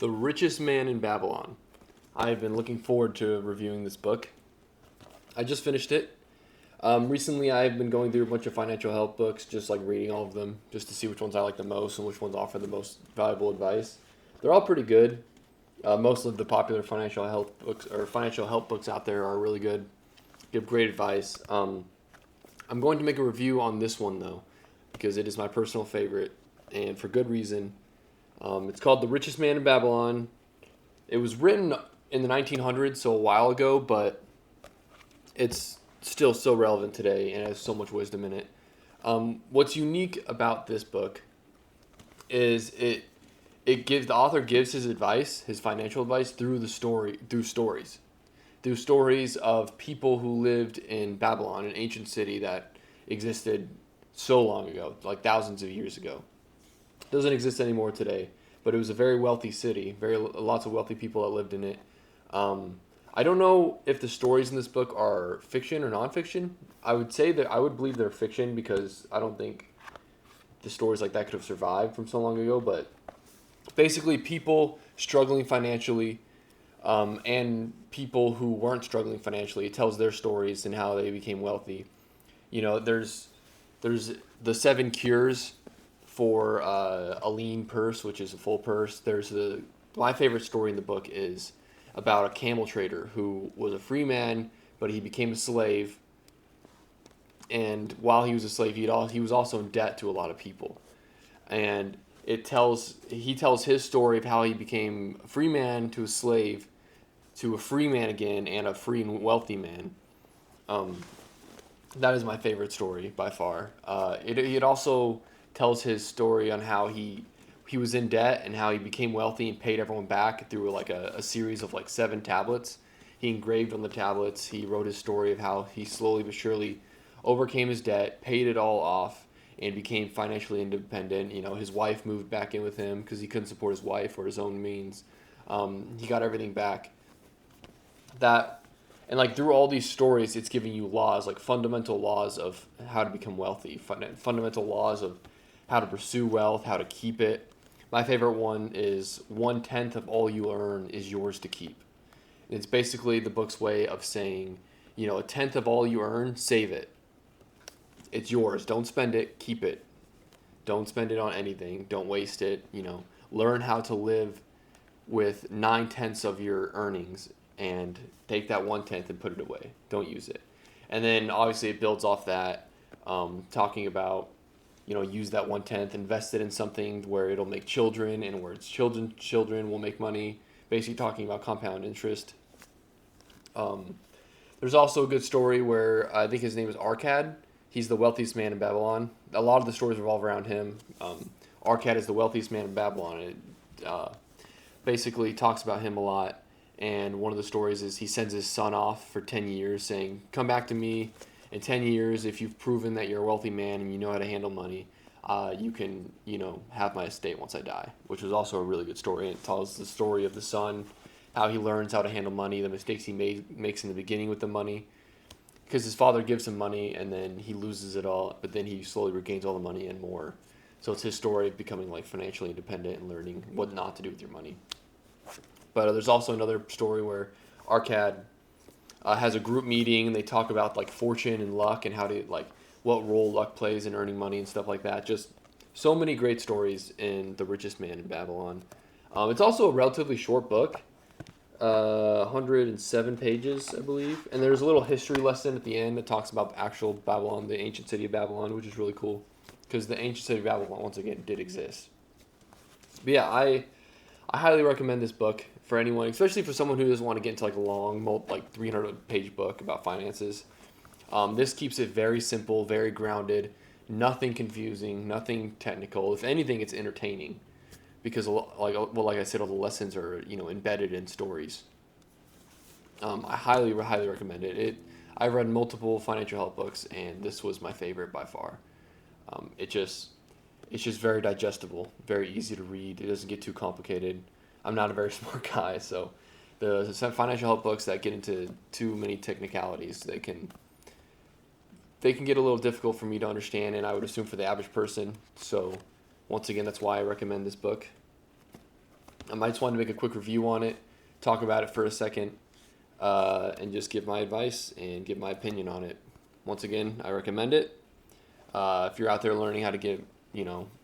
The Richest Man in Babylon. I've been looking forward to reviewing this book. I just finished it. Recently, I've been going through a bunch of financial help books, just like reading all of them, just to see which ones I like the most and which ones offer the most valuable advice. They're all pretty good. Most of the popular financial help books out there are really good, give great advice. I'm going to make a review on this one though, because it is my personal favorite, and for good reason. It's called The Richest Man in Babylon. It was written in the 1900s, so a while ago, but it's still so relevant today and has so much wisdom in it. What's unique about this book is the author gives his advice, his financial advice through stories of people who lived in Babylon, an ancient city that existed so long ago, like thousands of years ago. It doesn't exist anymore today, but it was a very wealthy city, lots of wealthy people that lived in it. I don't know if the stories in this book are fiction or nonfiction. I would believe they're fiction because I don't think the stories like that could have survived from so long ago. But basically, people struggling financially, and people who weren't struggling financially. It tells their stories and how they became wealthy. There's the 7 cures for a lean purse, which is a full purse. My favorite story in the book is about a camel trader who was a free man, but he became a slave. And while he was a slave, he was also in debt to a lot of people. And he tells his story of how he became a free man to a slave, to a free man again, and a free and wealthy man. That is my favorite story by far. It also tells his story on how he was in debt and how he became wealthy and paid everyone back through like a series of like 7 tablets. He engraved on the tablets. He wrote his story of how he slowly but surely overcame his debt, paid it all off, and became financially independent. His wife moved back in with him because he couldn't support his wife or his own means. He got everything back. And like through all these stories, it's giving you laws, like fundamental laws of how to become wealthy, fundamental laws of how to pursue wealth, how to keep it. My favorite one is 1/10 of all you earn is yours to keep. And it's basically the book's way of saying, 1/10 of all you earn, save it. It's yours. Don't spend it. Keep it. Don't spend it on anything. Don't waste it. Learn how to live with 9/10 of your earnings and take that 1/10 and put it away. Don't use it. And then obviously it builds off that, talking about, use that 1/10, invest it in something where it'll make children and where its children will make money. Basically talking about compound interest. There's also a good story where I think his name is Arcad. He's the wealthiest man in Babylon. A lot of the stories revolve around him. Arcad is the wealthiest man in Babylon. It basically talks about him a lot. And one of the stories is he sends his son off for 10 years saying, come back to me in 10 years if you've proven that you're a wealthy man and you know how to handle money. You can, have my estate once I die, which was also a really good story. It tells the story of the son, how he learns how to handle money, the mistakes he makes in the beginning with the money. Because his father gives him money and then he loses it all, but then he slowly regains all the money and more. So it's his story of becoming like financially independent and learning what not to do with your money. But there's also another story where Arcad has a group meeting and they talk about like fortune and luck and how to what role luck plays in earning money and stuff like that. Just so many great stories in The Richest Man in Babylon. It's also a relatively short book, 107 pages, I believe. And there's a little history lesson at the end that talks about the actual Babylon, the ancient city of Babylon, which is really cool because the ancient city of Babylon, once again, did exist. But yeah, I highly recommend this book for anyone, especially for someone who doesn't want to get into like a long, 300-page book about finances. This keeps it very simple, very grounded, nothing confusing, nothing technical. If anything, it's entertaining because, like I said, all the lessons are embedded in stories. I highly recommend it. I've read multiple financial help books, and this was my favorite by far. It's just very digestible, very easy to read. It doesn't get too complicated. I'm not a very smart guy, so the financial help books that get into too many technicalities, they can get a little difficult for me to understand, and I would assume for the average person. So once again, that's why I recommend this book. I might just want to make a quick review on it, talk about it for a second, and just give my advice and give my opinion on it. Once again, I recommend it. If you're out there learning how to get,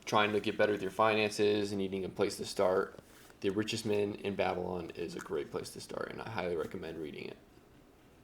trying to get better with your finances and needing a place to start, The Richest Man in Babylon is a great place to start, and I highly recommend reading it.